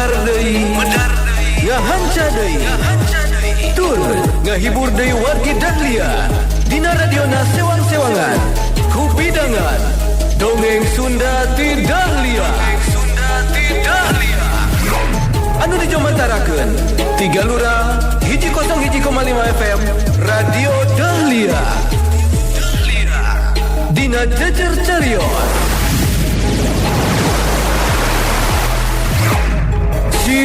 medar deui ngahanca deui tur ngahibur deui wargi Dahlia dina radiona sewang-sewangan ku bidangan dongeng Sunda ti Dahlia anu dijomantarakeun ti Galura 101,5 FM Radio Dahlia dina jejer carios si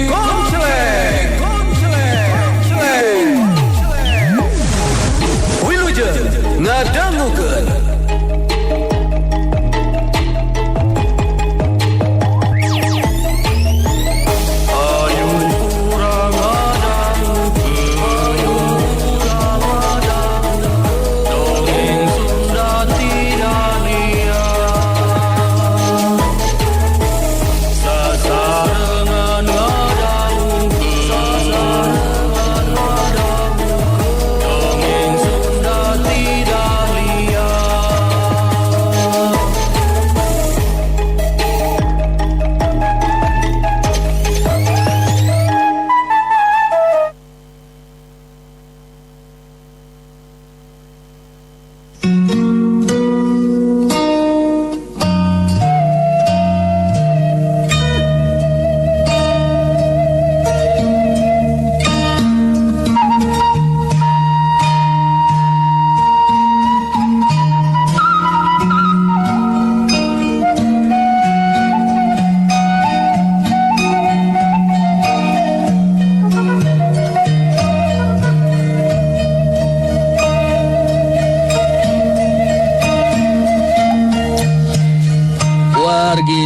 Konceleng Wilujeng ngadangukeun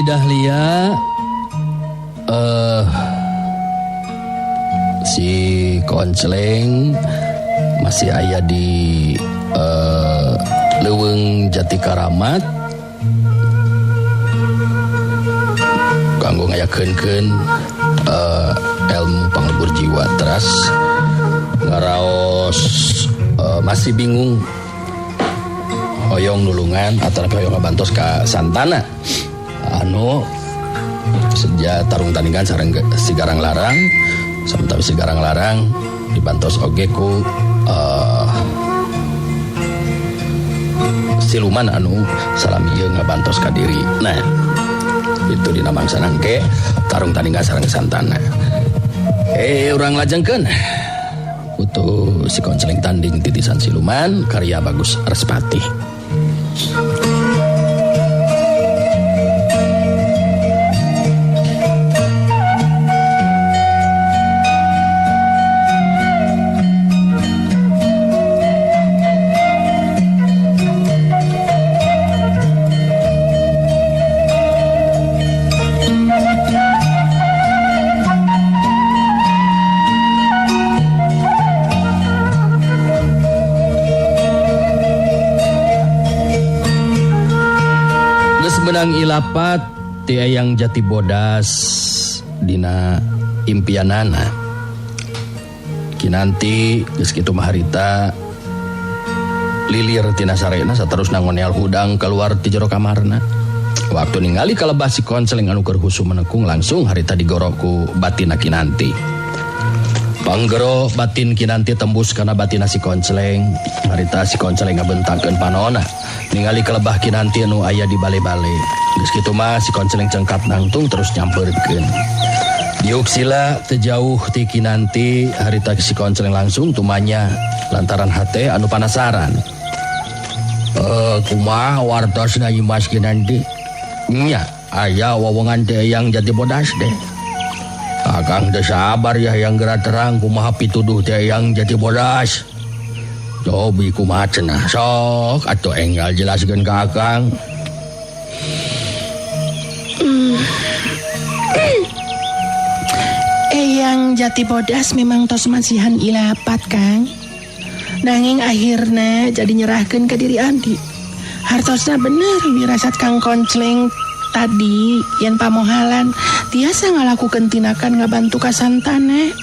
Dahlia si Konceleng masih aya di Leuweung Jati Karamat kanggo ngayakeunkeun ilmu panglebur jiwa teras ngaraos masih bingung hoyong nulungan atau hoyong ngabantos ka santana anu sejak tarung tandingan sareng Sigarang Larang sampai Sigarang Larang dibantos oge ku siluman anu salamieu ngabantos ka diri. Nah itu dina mangsa nangke tarung tandingan sareng santana urang lajengkeun putu si Konceleng tanding titisan siluman karya Bagus Respati. Menang ilapat ti Eyang Jati Bodas dina impianana kinanti geus kitu mah harita lilir tina sarena saterusna ngoneal hudang keluar ti jero kamarna waktu ningali kalebah si Konceleng anu keur husu menekung langsung harita digoro ku batinna kinanti panggero batin kinanti tembus kana batinna si Konceleng harita si Konceleng ngabentakkeun panonna ningali kelebah kinanti anu aya di bale-bale geus kitu mah si Konceleng cengkat nangtung terus nyampeurkeun diuk sila teu jauh ti kinanti harita si Konceleng langsung tumanya lantaran hate anu panasaran kumaha wartosna ieu Mas Kinanti nya aya wowongan teh Eyang Jati Bodas deh kakang teu sabar ya yang geura terang kumaha pituduh teh Eyang Jati Bodas. Cobi kumaha cenah sok atuh enggal jelaskeun ka akang. Eyang Jati Bodas memang tos masihan ilapat Kang. Nanging akhirna jadi nyerahkeun ka diri Andi. Hartosna bener wirasat Kang Konceleng tadi yen pamohalan tiasa ngalakukeun tinakan ngabantu ka santana.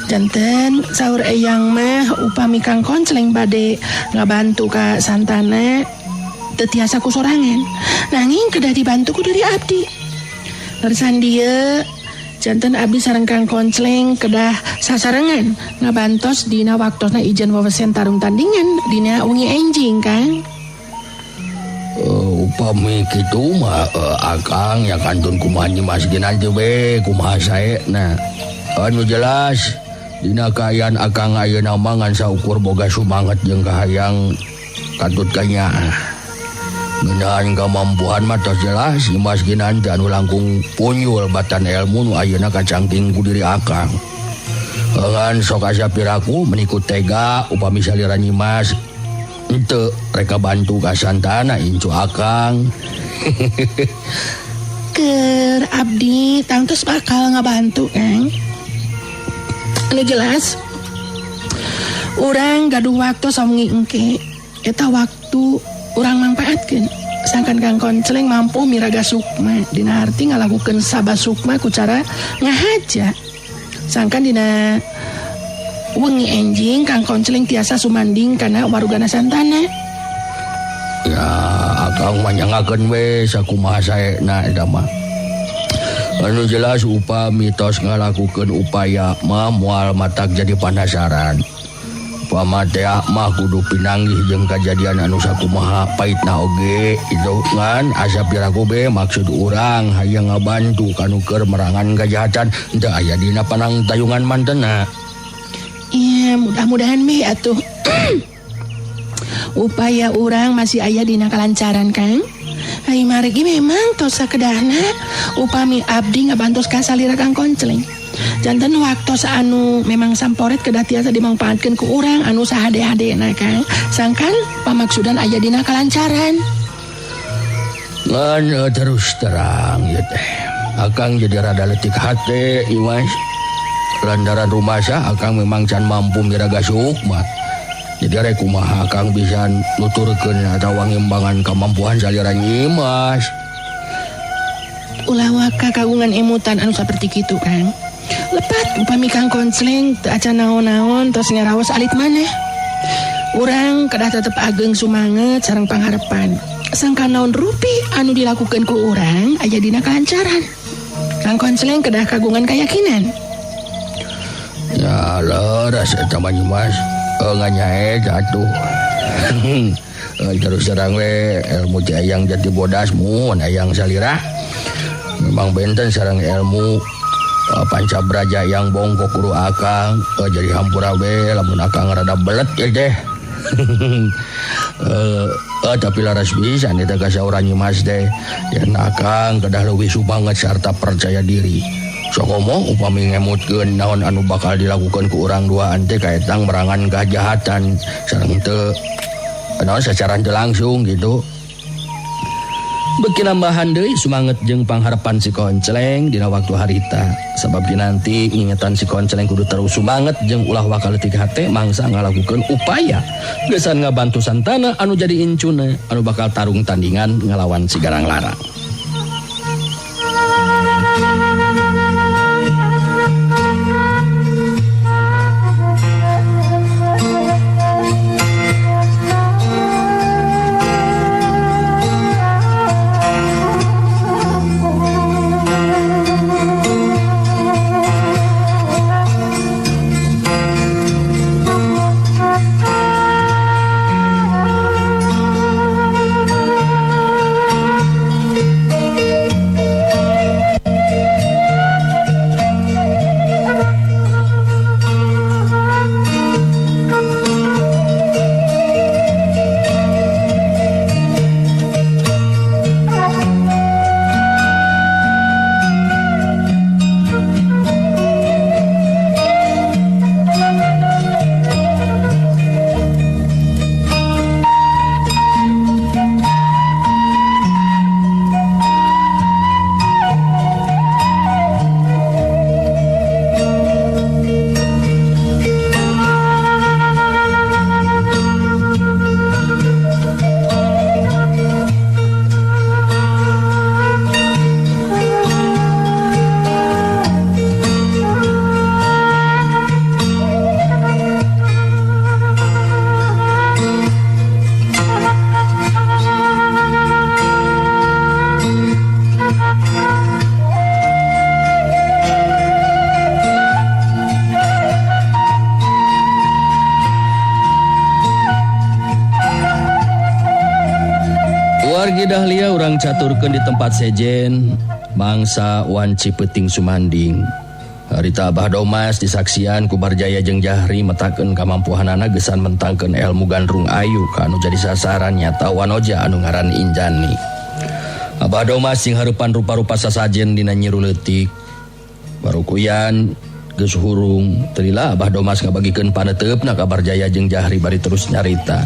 Janten saur Eyang mah upami Kang Konceleng bade ngabantu ka santana teu tiasa ku sorangan nanging kedah dibantu ku dari abdi. Tersan dia janten abdi sareng Kang Koncleng kedah sasarengan ngabantos dina waktosna ijen wewesen tarung tandingan dina wengi enjing Kang. Upami kitu mah akang ya kantun kumaha nyimas nanti we kumaha saena. Anu jelas dina kaayaan akang ayeuna mah ngan saukur boga sumanget jeung kahayang kantut kanyaah. Ngeunaan kamampuan mah tos jelas nyimas nanti anu langkung punyul batan ilmu nu ayeuna kacangking ku diri akang. Ngan sok asa piraku menikut tega upami salira nyimas ente reka bantu kasantana incu akang. Keur abdi tangtus bakal ngabantu Kang. Anu jelas urang gaduh waktu sawengi engke eta waktu urang mangpaatkeun sangkan Kang Koncleng mampu miraga sukma dina arti ngalakukeun sabah sukma ku cara ngahaja sangkan dina wengi enjing Kang Koncleng tiasa sumanding kana warugana santana. Ya akang mah nyangakeun we sakumaha saena eta mah. Anu jelas upami tos ngalakukeun upaya mah moal matak jadi penasaran. Upama teh mah kudu pinanggih jeung kajadian anu sakumaha paitna oge itu ngan asa piraku be maksud urang hayang ngabantu kanu keur merangan kajahatan teu aya dina panang tayungan mantena. Iya, mudah-mudahan me atuh. Upaya urang masih aya dina kalancaran Kang. Ai margi memang tos sakedahna upami abdi ngabantos ka salira Kang Koncleng. Janten waktos anu memang samporet kedah tiasa dimangpaatkeun ku urang anu sahade-hadena Kang. Sangkan pamaksudan aya dina kalancaran. Ngan terus terang ya teh. Akang jadi rada letik hate iwas. Lantaran rumasa akang memang can mampu miraga sukma. Jadi rek kumaha akang bisa nuturkeun atawa ngimbangan kemampuan salira nyimas. Ulah waka kagungan emutan anu saperti kitu Kang. Lepat upami Kang Koncleng teu acan naon-naon tos ngaraos alit maneh. Urang kedah tetep ageng sumanget sareng pangharepan. Sangka naon rupi anu dilakukeun ku urang aya dina kalancaran. Kang Koncleng kedah kagungan kayakinan. Ya leres eta mah nyimas. Nganyae jatuh. Terus terang we ilmu teh hayang jati bodas mun hayang salira. Memang benten sareng ilmu pancabraja yang bongkok kuru akang jadi hampura we lamun akang rada belet ya teh. Tapi laras bisa eta ka saurang nyimas teh yen akang kedah leuwih subanget sarta percaya diri. Sokomo upami ngemutkeun naon anu bakal dilakukan ku urang duaan teh kaetang merangan kejahatan sareng teu naon sacara teu langsung gitu. Beuki nambahan deui sumanget jeung pangharepan si Koncleng dina waktu harita sabab nanti ngingetan si Koncleng kudu terus sumanget jeung ulah waka leutik hate mangsa ngalakukeun upaya gesan ngabantu santana anu jadi incuna anu bakal tarung tandingan ngalawan si Garang Larang. Dahlia urang caturkeun di tempat sejen mangsa wanci peuting sumanding. Harita Abah Domas disaksian ku Barjaya jeung Jahri metakeun kamampuhanana gesan mentangkeun elmu gandrung ayu ka anu jadi sasaran nyata wanoja anu ngaran Injani. Abah Domas sing hareupan rupa-rupa sasajen dina nyiru leutik. Barukuyan geus hurung teu lila Abah Domas ngabagikeun paneteupna ka Barjaya jeung Jahri bari terus nyarita.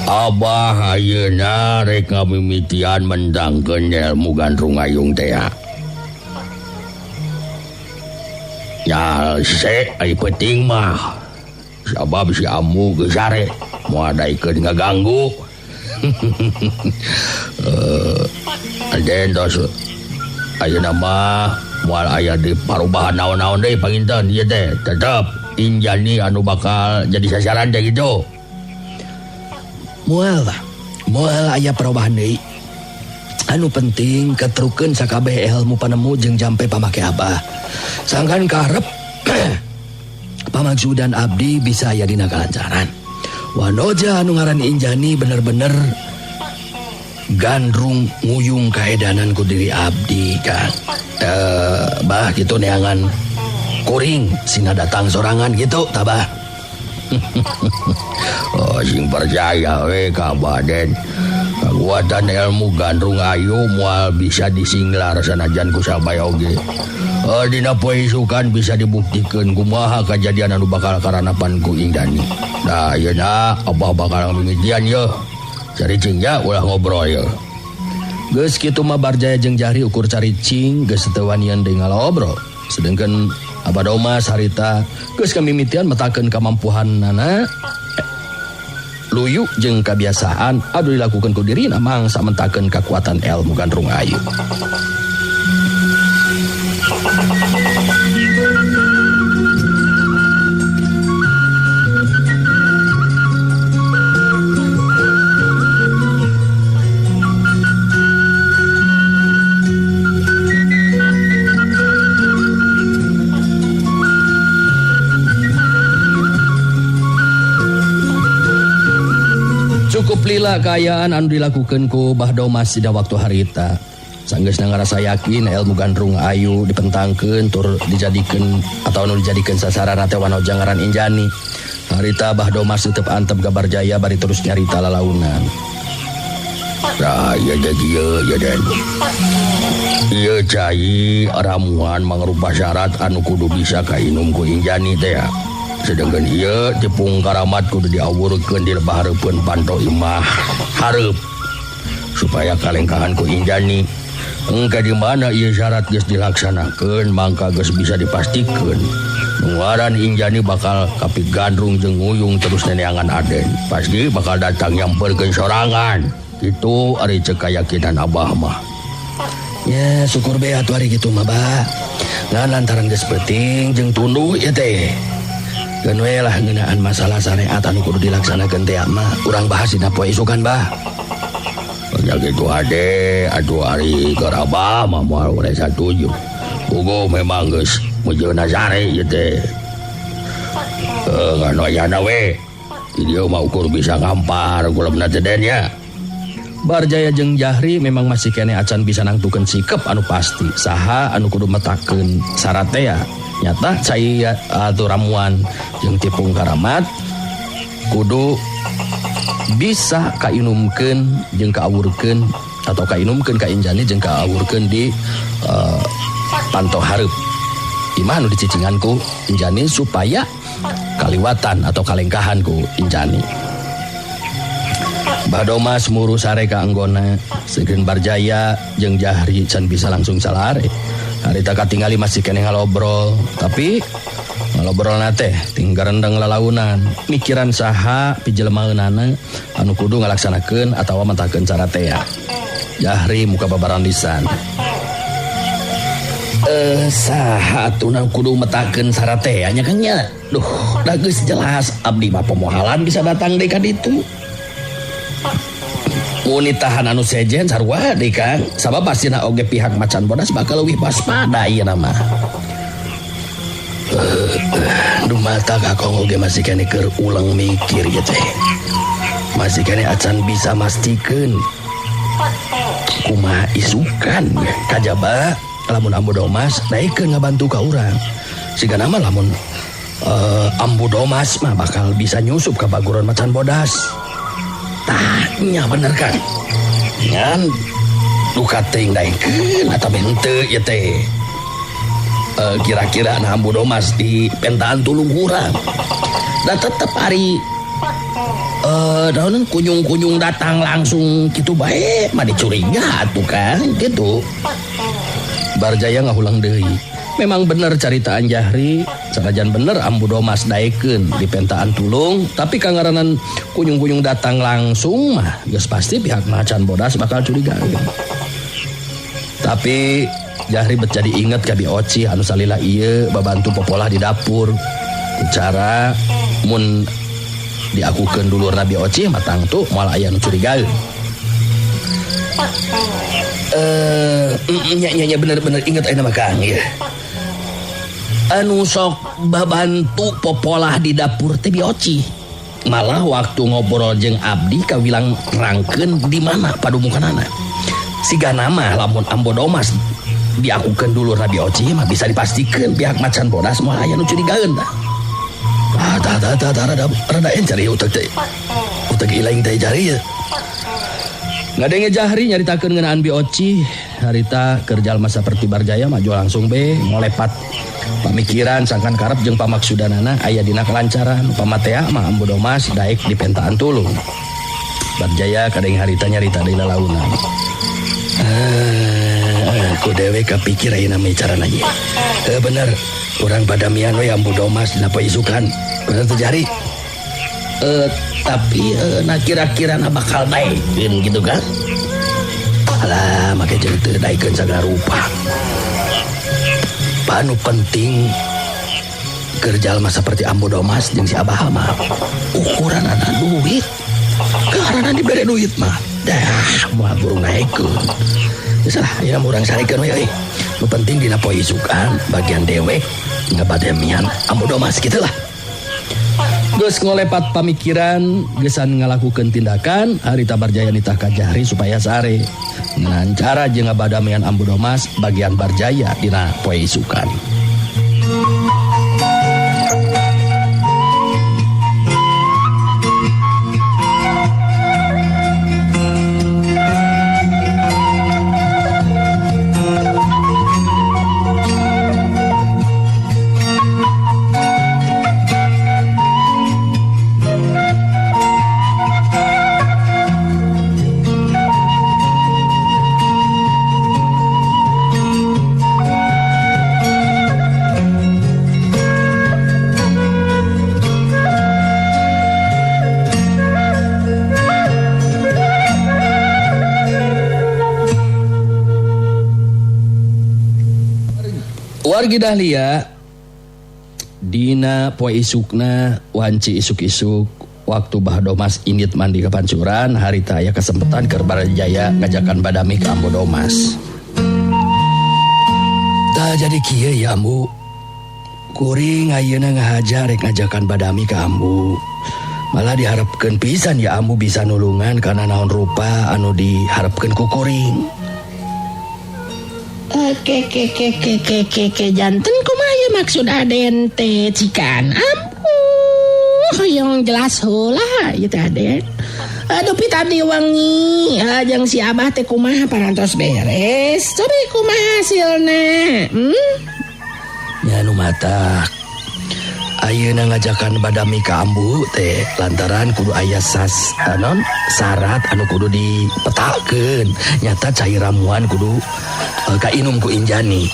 Abah ayeuna rek ngamimitian mendangkeun ilmu gandrung ayung teh. Ya se ai penting mah. Sabab si amu geus sare moal daikeun ngaganggu. Aden tos ayeuna mah moal aya di parubahan naon-naon deui panginten ieu teh tetep Injani anu bakal jadi sasaran teh gitu. Moal aya perubahan deui. Anu penting ketrukeun sakabeh ilmu panemu jeung jampe pamake Abah. Sangkan karep pamaksudan abdi bisa aya dina kalancaran. Wanoja anu ngaran Injani bener-bener gandrung nguyung kaedanan ku diri abdi kan. Bah gitu neangan kuring sina datang sorangan gitu tabah. Oh, sing percaya we ka Baden. Kakuatan ilmu gandrung ayu moal bisa disinglar sanajan ku sabaya oge. Dina poe isukan bisa dibuktikeun kumaha kajadian anu bakal karanapan ku Injani. Nah, ayeuna Abah bakal mimitian yeuh. Caricing ya ulah ngobrol yeuh. Geus kitu mah Barjaya jeung Jahri ukur caricing geus teu wanian deui ngalobrol. Sedengkeun Abah Domas harita geus kamimitian metakeun kamampuhanana luyu jeung kabiasaan adu dilakukeun ku dirina mangsa mentakeun kakuatan ilmu gandrung ayu. Cukup lila kaayaan anu dilakukeun ku Bah Domas dina waktu harita. Sanggeusna ngarasa yakin ilmu gandrung ayu dipentangkeun tur dijadikeun atau anu dijadikeun sasaran teh wanoja ngaran Injani. Harita Bah Domas tetep antep ka Barjaya bari terus nyarita lalaunan. Nah, ya kieu ya den. Ieu cai ramuan mangrupa syarat anu kudu bisa kainum ku Injani teh. Sedangkan ieu tepung karamat kudu diawurkeun di lebah hareupeun panto imah hareup supaya kalengkahan ku Injani. Engka di mana ieu syarat geus dilaksanakeun mangka geus bisa dipastikeun ngaran Injani bakal kapigandrung jeung nguyung terus neneangan Aden. Pasti bakal datang nyamperkeun sorangan. Itu ari ceuk kayakinan Abah mah. Ya syukur be atuh ari kitu mah Bah. Ngan lantaran geus penting jeung tunduh ieu teh. Geun we lah ngeunaan masalah syariat anu kudu dilaksanakeun teh mah urang bahas dina poe isukan Bah. Ya gitu ade, aduh ari keur Abah mah moal urang satuju. Bogo memang geus mujeunna sare ieu teh. Ngano ayana we. Ieu mah ukur bisa ngampar kulemna teh den ya. Barjaya jeung Jahri memang masih kene acan bisa nangtukeun sikep anu pasti saha anu kudu metakeun syarat teh ya. Nyata cai atuh ramuan jeung tipung karamat kudu bisa kainumkeun jeung kaawurkeun atau kainumkeun ka Injani jeung kaawurkeun di panto hareup. Imah anu dicicingan ku Injani supaya kaliwatan atau kalengkahan ku Injani. Bah Domas muru sare ka anggona seukeun Barjaya jeung Jahri can bisa langsung salare. Harita katingali masih kene ngalobrol, tapi ngalobrolna teh tinggal rendeng lalaunan, mikiran saha pijelemaeunana anu kudu ngalaksanakeun atawa mentakeun cara teh. Jahri muka babaran lisan. Saha atuh kudu metakeun syarat teh nya kan nya. Duh, da geus jelas abdi mah pemohalan bisa datang deui ka ditu. Unitahan anu sejen sarua deui Kang. Sabab pastina oge pihak macan bodas bakal leuwih waspada ieu mah. Duh mata kakong oge masih kene keur ulang mikir ieu teh. masih kene acan bisa mastikeun kumaha isukan kajaba lamun Ambu Domas daekeun ngabantu ka urang siga nama lamun Ambu Domas mah bakal bisa nyusup ka baguran macan bodas. Tanya bener kan ngan duka teuing daekeun eta mente ieu teh kira-kira na Ambu Domas di pentaan tulung urang da tetep ari daun kunyung-kunyung datang langsung gitu baik mah dicuriga tuh kan gitu. Barjaya ngahulang deui. Memang bener caritaan Jahri, sanajan bener Ambu Domas daekeun di pentaan tulung, tapi kangaranan kunyung-kunyung datang langsung mah geus pasti pihak macan bodas bakal curiga. Tapi Jahri bet jadi inget ka Bioci anu salila ieu babantu popolah di dapur. Cara mun diakukeun dulurna Bioci mah tangtu moal aya nu curigaeun. Nya bener-bener inget ayeuna mah Kang ya. Anu sok babantu popolah di dapur teh Bioci. Malah waktu ngobrol jeung abdi kawilang rangkeun di mana padumukanana. Siga nama lamun Ambu Domas diakukeun dulurna Bioci mah bisa dipastikeun pihak macan bodas moal aya nu curigaeun tah. Rada encer ya utek ilaing teh jari ya. Ngadenge Jahri nyaritakeun ngeunaan Bioci harita kerjal masa seperti Barjaya maju langsung ngolepat pamikiran sangkan karep jeung pamaksudanana aya dina kelancaran pamatea mah Ambu Domas daek di pentaan tulung. Barjaya kadang harita nyarita deui lalaunan. Ku dewe kapikir ayeuna mah carana ieu. Bener urang badamian we Ambu Domas dina poe isukan. Bener teh Jahri. Tapi kira-kira bakal daekeun gitu kan. Alah make jeung teu daekeun sagala rupa. Panu penting kerjal mah seperti Ambu Domas jeung si Abah mah ukuranana duit. Karana dibere duit mah dah moal burung naekeun. Geus lah ya urang sarekeun we euy. Nu penting dina poe isukan bagian dewek ngabadamian Ambu Domas kitu lah. Geus ngolepat pamikiran geusan ngalakukeun tindakan harita Barjaya nitah ka Jahri supaya sare ngan cara jeung ngabadamian Ambu Domas bagian Barjaya dina poe isukan. Wargi Dahlia dina poe isukna wanci isuk-isuk waktu Bah Domas indit mandi ke pancuran harita aya kesempatan keur Barjaya ngajakan badami ke Ambu Domas. Tah jadi kieu ya Ambu. Kuring ayeuna ngahajar rek ngajakan badami ke Ambu. Malah diharapkeun pisan ya Ambu bisa nulungan kana naon rupa anu diharapkeun ku kuring. Janten kumaha ya maksud Aden teh cikan Ambu yang jelas heula ieu teh Aden. Aduh tadi wangi jeung si Abah teh kumaha parantos beres coba kumaha hasilna nya nu matak ayeuna ngajakan badami ka Ambu teh lantaran kudu aya syarat anu kudu dipetakeun nyata cai ramuan kudu kainum ku Injani.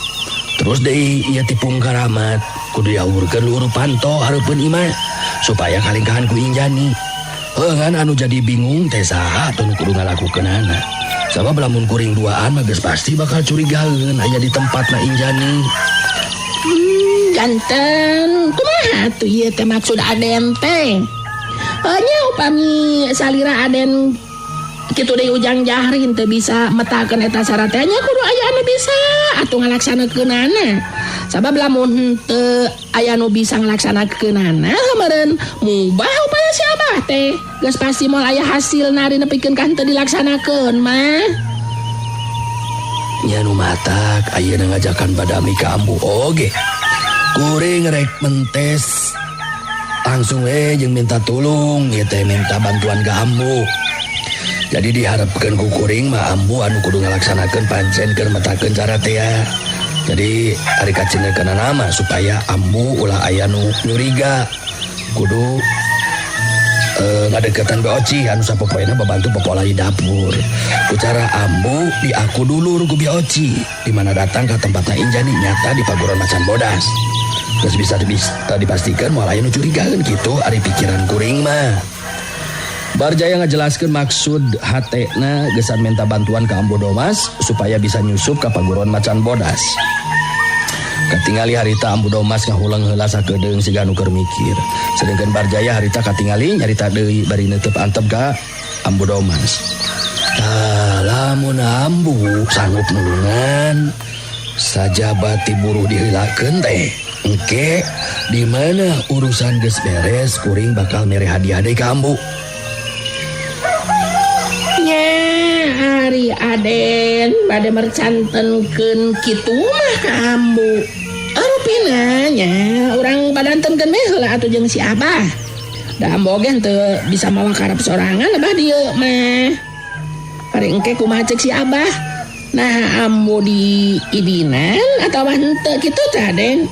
Terus deui ieu tipung karamat kudu diaurkeun luhur panto hareupeun imah supaya kalingkahan ku Injani. Ngan anu jadi bingung teh saha atuh nu kudu ngalakukeunana. Sabab lamun kuring duaan mah geus pasti bakal curigaeun aya di tempatna Injani. Janten kumaha tuh ieu teh maksud Aden teh? Nya upami salira Aden kitu deui ujang Jahri teu bisa metakeun eta syarat teh nya kudu aya anu teh bisa atuh ngalaksanakeunana. Sabab lamun teu aya nu bisa ngalaksanakeunana meureun mubah upaya si Abah teh. Geus pasti moal aya hasilna ari nepikeun ka henteu dilaksanakeun mah. Nya nu matak ayeuna ngajakan badami ka ambu oge. Kuring rek mentes langsung jeung minta tulung ieu teh minta bantuan ka ambu. Jadi diharapkeun ku kuring mah ambu anu kudu ngalaksanakeun pancen keur metakeun cara teh ya. Jadi ari kacengekeunna nama supaya ambu ulah aya nu nyuriga. Kudu ngadeketan Bi Oci anu sapopoena babantu popola di dapur. Ku cara ambu diaku dulur ku Bi Oci di mana datang ke tempatna Injani nyata di Paguron Macan Bodas. Terus bisa dipastikan moal aya nu curigaeun kitu ari pikiran kuring mah. Barjaya ngajelaskeun maksud hatena gesan minta bantuan ke Ambu Domas supaya bisa nyusup ka Paguron Macan Bodas. Katingali harita Ambu Domas ngahulang heula sakedeung siga nu keur mikir. Sedengkeun Barjaya harita katingali nyarita deui bari neuteup antep ka Ambu Domas. Lamun Ambu sanggup nulungan sajabat ti buruh diheulakeun teh. Engke di mana urusan geus beres kuring bakal mere hadiah deui ka Ambu. Ari Aden bade mercantenkeun kitu mah ka Ambu. Arupina nya urang padantenkeun we heula atuh jeung si Abah. Da Ambu oge teu bisa mawa karep sorangan abah dieu mah. Ari engke kumaha ceuk si Abah? Nah Ambu di idinan atawa henteu kitu teh Aden.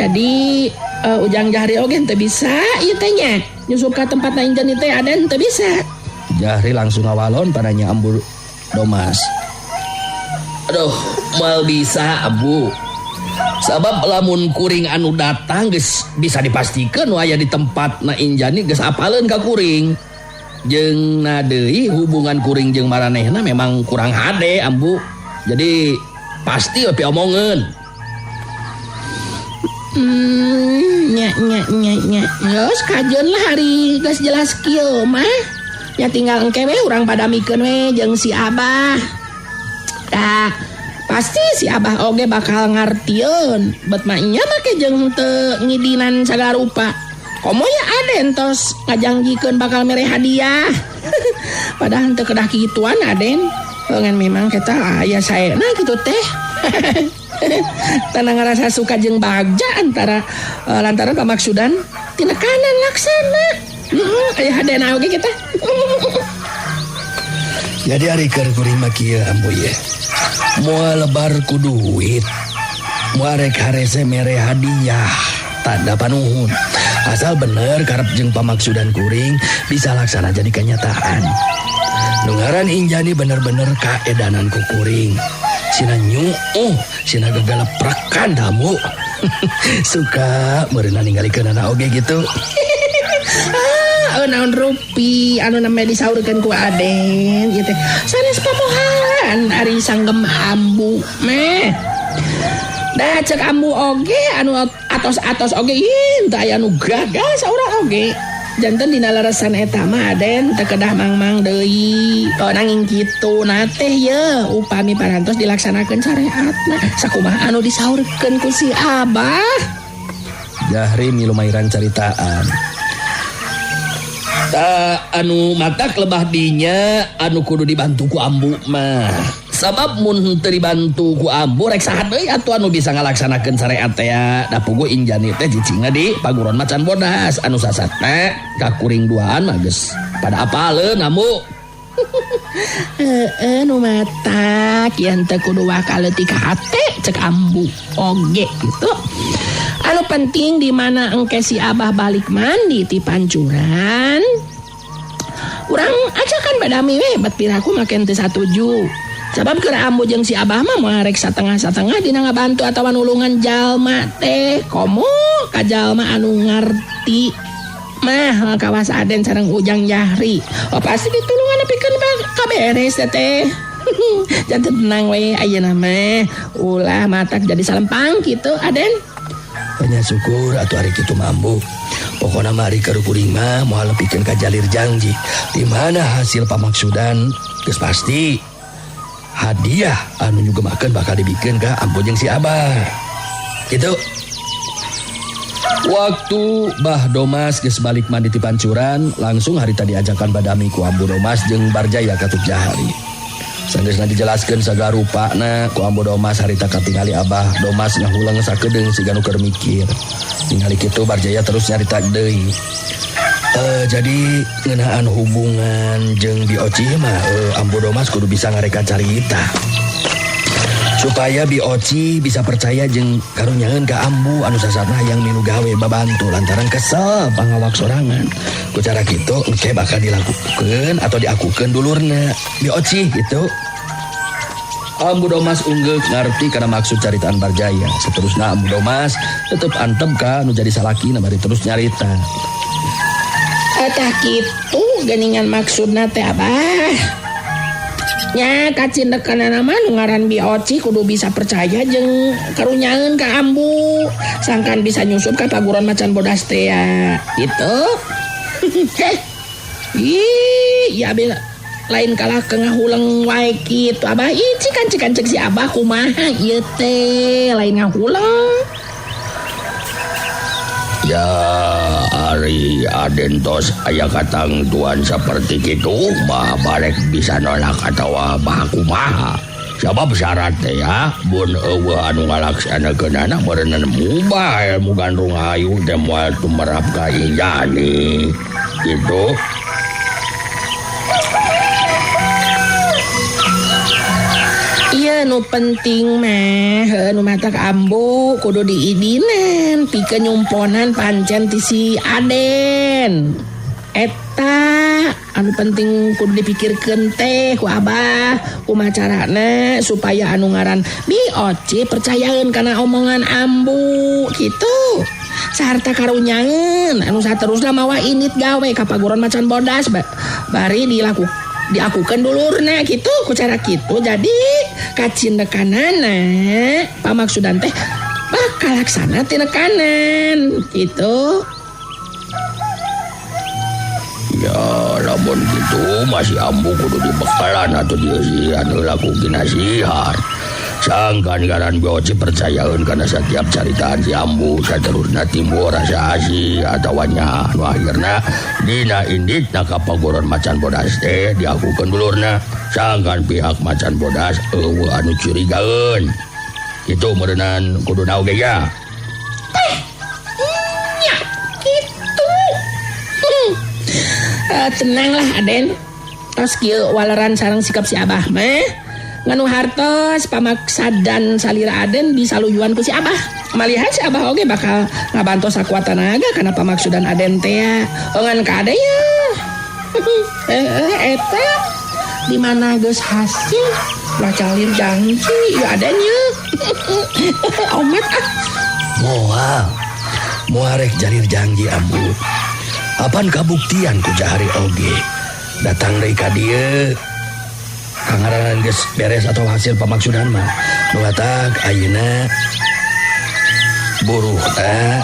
Jadi ujang Jahri oge teu bisa ieu teh nya nyusup ka tempatna Injani teh Aden teu bisa. Jahri langsung ngawalon padanya Ambu Domas. Aduh, mal bisa Ambu. Sabab lamun kuring anu datang geus bisa dipastikeun aya di tempatna Injani geus apaleun ka kuring. Jeung na deui hubungan kuring jeung maranehna memang kurang hade Ambu. Jadi pasti we omongeun. Nya. Geus kajeun lah hari geus jelas kieu mah. Ya tinggal engke we urang padamikeun we jeung si Abah. Tah, pasti si Abah oge bakal ngartieun. Bet mah nya make jeung teu ngidinan sagala rupa. Komo ya Aden tos ngajanggikeun bakal mere hadiah. Padahal teu kedah kituan Aden. Ngan memang kita aya saena kitu teh. Tanang ngarasa suka jeung bagja lantaran pamaksudan tinekanan laksana. Aya hadena oge kita. Jadi ari keur kuring mah kieu Ambu ye. Moal lebar ku duit. Moal rek harese mere hadiah. Tanda panuhun. Asal bener karep jeung pamaksudan kuring bisa laksana jadi kenyataan. Nu ngaran Injani bener-bener kaedanan ku kuring. Sina nyuuh, sina gegaleprekan Ambu. Suka meureunna ningalikeun anak oge gitu. Naon rupi anu namanya disaurkeun ku Aden ieu teh sanes pamohan ari sanggem Ambu meh. Da cek Ambu oge anu atos-atos oge teu aya anu gagal saurang oge. Janten dina leresan eta mah Aden teu kedah mangmang deui. Nanging kitu na teh ye upami parantos dilaksanakeun syariatna sakumaha anu disaurkeun ku si Abah. Jahri milu mairan caritaan. Anu matak lebah dinya anu kudu dibantu ku Ambu mah. Sabab mun teu dibantu ku Ambu rek saha deui atuh anu bisa ngalaksanakeun syariat teh ya. Da puguh Injani teh cicingna di Paguron Macan Bodas anu sasatna ka kuring duaan mah geus pada apaleun Ambu. Nu matak yen teu kudu wakaleuti ka hate cek Ambu oge gitu. Anu penting di mana engke si Abah balik mandi ti pancuran. Urang ajakan badami we bet piraku maken teu satuju. Sabab keur Ambu jeung si Abah mah moal rek satengah-satengah dina ngabantu atawa nulungan jalma teh. Komo ka jalma anu ngarti mah kawas Aden sareng Ujang Jahri. Pasti ditulungan nepikeun kaberes teh. Janten tenang we ayeuna mah ulah matak jadi salempang kitu Aden. Banyak syukur atuh ari kitu mambu. Pokona mari keur kuring mah moal nepikeun ka jalir janji. Di mana hasil pamaksudan geus pasti hadiah anu nyugemakeun bakal dibikeun ka Ambu jeung si Abah. Gitu. Waktu Bah Domas geus balik mandi ti pancuran, langsung harita diajakan badami ku Ambu Domas jeung Barjaya ka Jahari. Sanggeusna dijelaskeun sagala rupana ku Ambu Domas harita katingali Abah Domas ngahulang sakedeung siga nu keur mikir. Ningali kitu Barjaya terus nyarita deui. Jadi ngeunaan hubungan jeung Bioci mah Ambu Domas kudu bisa ngareka carita. Supaya Bioci bisa percaya jeung karunyaeun ka Ambu anu sasatna hayang milu gawe babantu lantaran kesel pangawak sorangan. Ku cara kitu engke bakal dilakukeun atau diakukeun dulurna Bioci gitu. Ambu Domas unggul ngarti karena maksud caritaan Barjaya. Seterusna Ambu Domas tetep antep ka nu jadi salakina bari terus nyarita. Tah kitu geuningan maksudna teh Abah. Nya kacindekanana mah nu ngaran Bioci kudu bisa percaya jeung karunyaeun ka Ambu sangkan bisa nyusup ka paguron macan bodas teh ya. Gitu. Ya bela lain kalah ngahulang wae kitu Abah. Cikan cek si Abah kumaha ieu teh lain ngahulang. Ya ari Aden tos aya katangtuan seperti kitu mah barek bisa nolak atawa mah kumaha. Sabab syarat teh ya mun eueuh anu ngalaksanakeunana meureun mubah ilmu gandrung ayu teh moal tumerap ka Injani. Gitu. Iya nu penting mah nu matak Ambu kudu diidinan pikeun nyumponan pancen ti si Aden. Eta anu penting kudu dipikirkeun teh ku Abah kumaha carana supaya anu ngaran Bioci percayaeun kana omongan Ambu kitu. Sarta karunyaeun anu saterusna mawa init gawe ka paguron macan bodas bari diakukeun dulurna gitu ku cara kitu jadi kacindekanana pamaksudan teh bakal laksana tina kanan gitu. Ya lamun gitu masih Ambu kudu dibekalan atau dieusian laku nasihat. Sangkan ngaran Bioci percayaeun kana setiap caritaan si Ambu saterusna timbul rasa asih atawanya nu akhirna dina inditna ka paguron macan bodas teh diakukeun dulurna sangkan pihak macan bodas eueuh anu curigaeun. Kitu meureunan kudu naoge ya. Nya kitu. Tenanglah Aden. Tos kieu waleran sareng sikap si Abah mah nganu hartos pamaksadan salira Aden disaluyuan ku si Abah. Malihat si Abah oge bakal ngabantu sakuat tenaga kana pamaksudan Aden teh ngan ka Ade ya. Eta di mana geus hasil lacalir janji ya Aden ya. Omet moal rek jalir janji Ambu. Apan kabuktian ku Jahari oge datang deui ka dieu. Kangaranan geus beres atau hasil pamaksudan mah nuatak ayeuna buruhna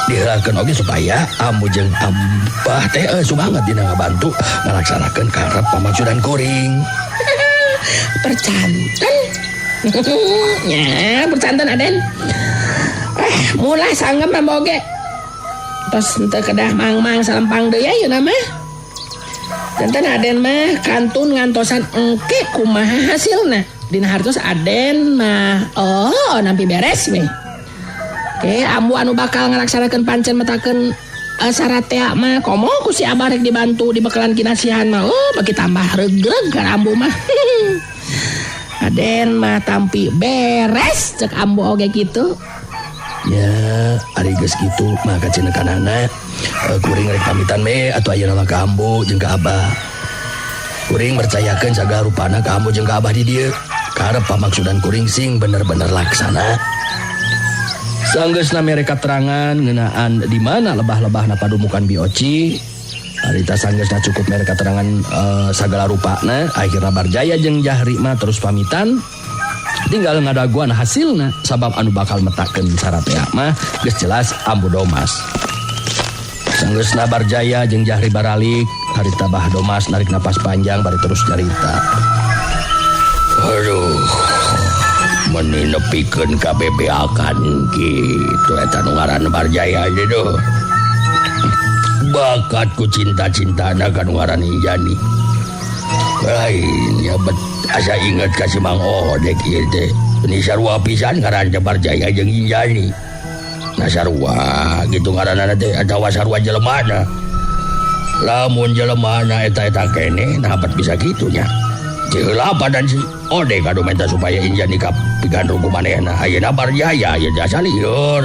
diheulakeun oge supaya Ambu jeung Abah teh sumanget dina ngabantu ngalaksanakeun karep pamaksudan kuring. Percanten. Ya, percanten Aden. Mulai sanggem mah oge. Tos henteu kedah mang-mang salempang deui ayeuna mah. Janten Aden mah kantun ngantosan engke kumaha hasilna. Dina hartos Aden mah nampi beres we. Oke, Ambu anu bakal ngalaksanakeun pancen metakeun syarat teh mah komo ku si Abah rek dibantu dibekalan kinasihan mah bagi tambah regreg ka Ambu mah. Aden mah tampi beres cek Ambu oge kitu. Ya, ari geus kitu mah kacinekanana kuring rek pamitan me atuh ayeuna mah ka Ambu jeung ka Abah. Kuring percayakeun sagala rupana ka Ambu jeung ka Abah di dieu. Karep pamaksudan kuring sing bener-bener laksana. Sanggeusna mereka terangan ngeunaan di mana lebah-lebahna padumukan Bioci. Harita sanggeusna cukup mereka terangan sagala rupana. Akhirna Barjaya jeung Jahri mah terus pamitan. Tinggal ngadaguan hasilna sabab anu bakal metakeun syarat teh mah geus jelas Ambu Domas. Sanggeusna Barjaya jeung Jahri baralik harita Bah Domas narik napas panjang bari terus carita. Aduh, menepikeun KBB akan gitu eta nu ngaranna Barjaya aja doh. Bakatku cinta-cintana kan ngaranna Injani. Lain ya bet asa inget ka si Mang Odek ieu teh. Ini sarua pisan ngaranna Barjaya jeung Injani. Nah sarua gitu ngaranna teh atawa sarua jelemana. Lamun jelemana eta kene nah bet bisa gitunya. Heula padan si Odek adu minta supaya Injani ka pigandrung ku manehna. Ayeuna Barjaya aya jasa lieur.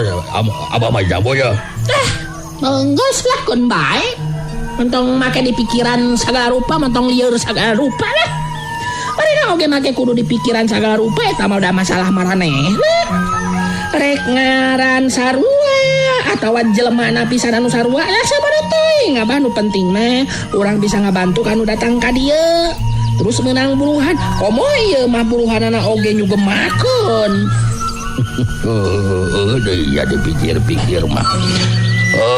Abah mah jamboya. Geus lakon bae. Mentong make di pikiran sagala rupa, mentong lieur sagala rupa lah. Marina oge make kudu di pikiran sagala rupa eta mah udah masalah maranehna. Rek ngaran sarua atawa jelemana pisan anu sarua ya sabaraha teuing ngabah nu penting mah urang bisa ngabantu kanu datang ka dieu. Terus menang buruhan, komo ieu mah buruhanana oge nyugemakeun. Iya dipikir-pikir mah.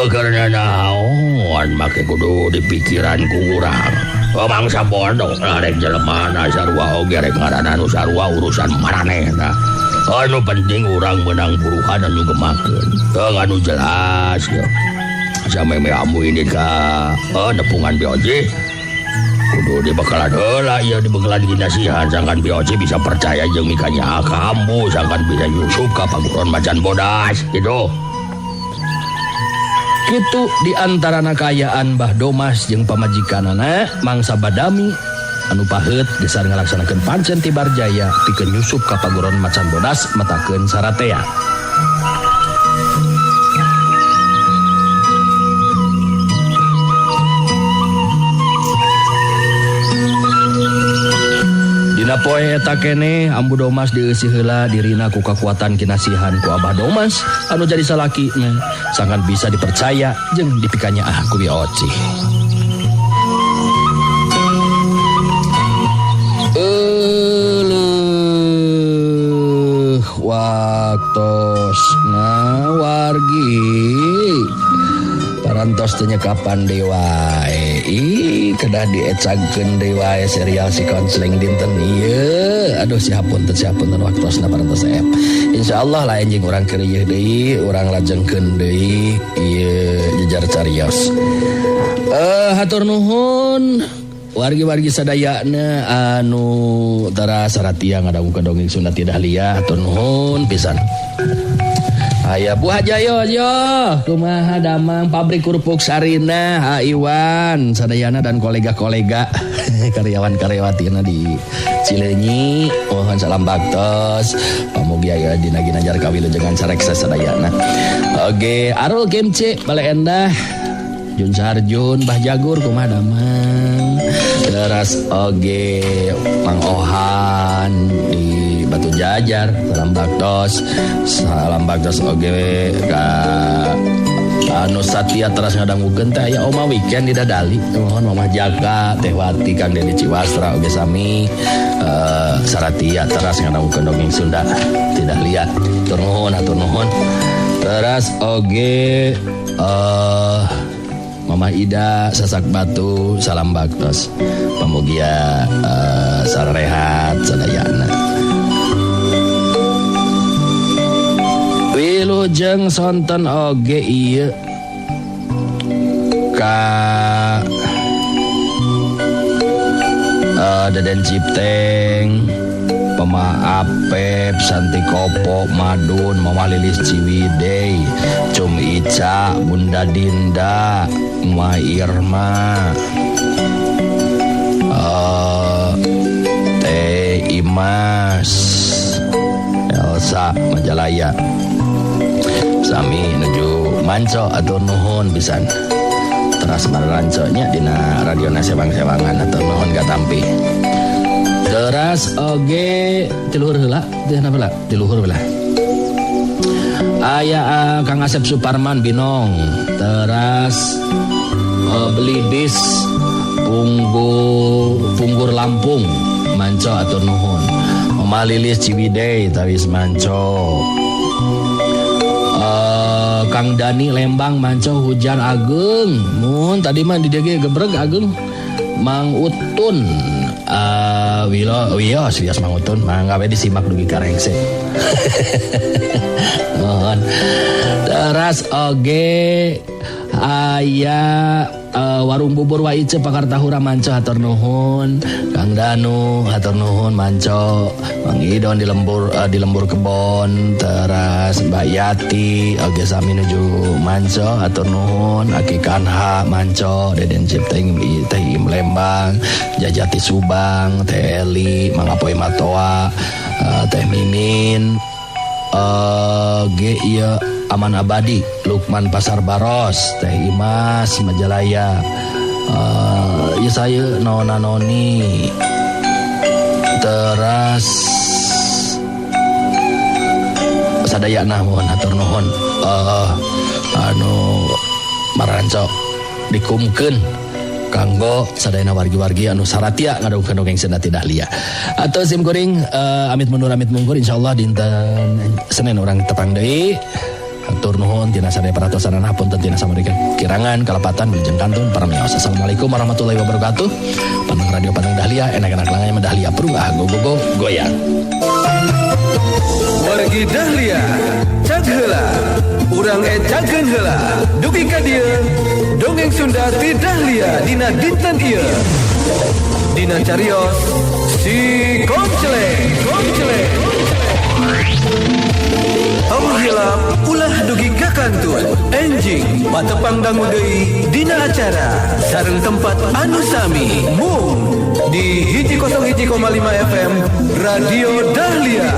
Karena naon make kudu dipikiran ku urang. Mangsa bodoh rek jelemana sarua oge rek ngaranna anu sarua urusan maranehna. Anu penting urang menang buruhan anu gemakeun. Anu jelas ya. Sameme amu ini ka nepungan BOJ. Kudu dibekalan heula ieu dibekalan ginasihan sangkan BOC bisa percaya jeung mikanya kamu sangkan bisa nyusup ka paguron macan bodas gitu. Kitu di antara kayaan Mbah Domas jeung pamajikanana mangsa badami anu paheut geus ngalaksanakeun pancen ti Barjaya pikeun nyusup ka paguron macan bodas matakeun saratea. Dina poe eta kene Ambu Domas dieusi heula dirina ku kakuatan kinasihan ku Abah Domas anu jadi salakina sangkan bisa dipercaya jeung dipikanya ku BOC. Waktosna wargi parantos teu nyekapan deui wae. Kedah diecagkeun deui wae serial si konseling dinten ieu. Aduh sihapunten waktosna parantos ep. Insyaallah lain jeung urang keur ieu deui, urang lajengkeun deui ieu jejar carios. Hatur nuhun wargi-wargi sadayana anu tara saratia ngadangukeun dongeng Sunda Ti Dahlia. Hatur nuhun pisan. Aya Bu Hajayo yo, kumaha damang pabrik kerupuk Sarina, Ha Iwan, sadayana dan kolega-kolega karyawan-karyawatina di Cileunyi, mohon salam baktos. Pamugi aya dina ginanjar kawilujengan sareksa sadayana. Oge, Arul Kimci, Bale Endah, Jun Sarjun, Mbah Jagur, kumaha damang. Teras oge Mang Ohan di Batu Jajar, salam baktos oge ka anu Satya teras ngadangukeun teh aya Oma Weekend di Dadali. Mohon Mamah Jaka, Teh Wati, Kang Deni Ciwastra oge sami saratia teras ngadangukeun dongeng Sunda Ti Dahlia. Hatur nuhun. Teras oge Mamah Ida Sasak Batu, salam baktos. Pamugia sarehat sadayana. Wilujeng sonten oge ieu ka Deden Cipteng, Pema Apep, Santi Kopo, Madun, Mama Lilis Ciwidey, Cum Ica, Bunda Dinda, Ma Irma, Teh Imas, Elsa Majalaya, sami nuju manco atur nuhun pisan. Teras maranconya dina radio sewang-sewangan atur nuhun katampi. Teras oge tiluhur heula, teh napa lah? Tiluhur belah. Aya Kang Asep Suparman Binong. Teras beli bis Punggur Lampung manco atur nuhun. Mama Lilis Ciwidey tawis manco. Kang Dani Lembang manco hujan ageng. Mun tadi mah di DG gebreg ageng. Mang Utun Wios Mang Utun manggawe disimak dugi karengse. Nuhun. Teras oge aya warung bubur wa ice Pakartahura manco hatur nuhun. Kang Danu hatur nuhun manco. Mang Idon di lembur kebon. Teras Mbak Yati oge sami nuju manco hatur nuhun. Aki Kanha manco. Deden Cip Teh Im Lembang. Jajati Subang. Teh Eli Mang Apoy Matoa. Teh Mimin G Aman Abadi Lukman Pasar Baros Teh Imas Majalaya ya saya Nona Noni teras sadaya mohon hatur nuhun maranco dikumkeun kanggo sadayana wargi-wargi anu saratia ngadongkeun dongeng Sendati Dahlia atau sim kuring amit mundur amit mungkur insyaallah dinten Senin urang tepang deui. Hatur nuhun tina sadaya paratosanana hapunten tina samangkeun kirangan kalepatan wilujeng kantun para miyos. Assalamualaikum warahmatullahi wabarakatuh. Pantang radio Pantang Dahlia enak-enak langai mah Dahlia perungah go goyang. Wargi Dahlia cag heula urang cageun heula dugi ka dieu dongeng Sunda ti Dahlia dina dinten ieu dina carios si Konceleng Hilap ulah dugi ka kantun enjing patepang dangu deui dina acara sareng tempat anu sami mung di 101,5 FM Radio Dahlia.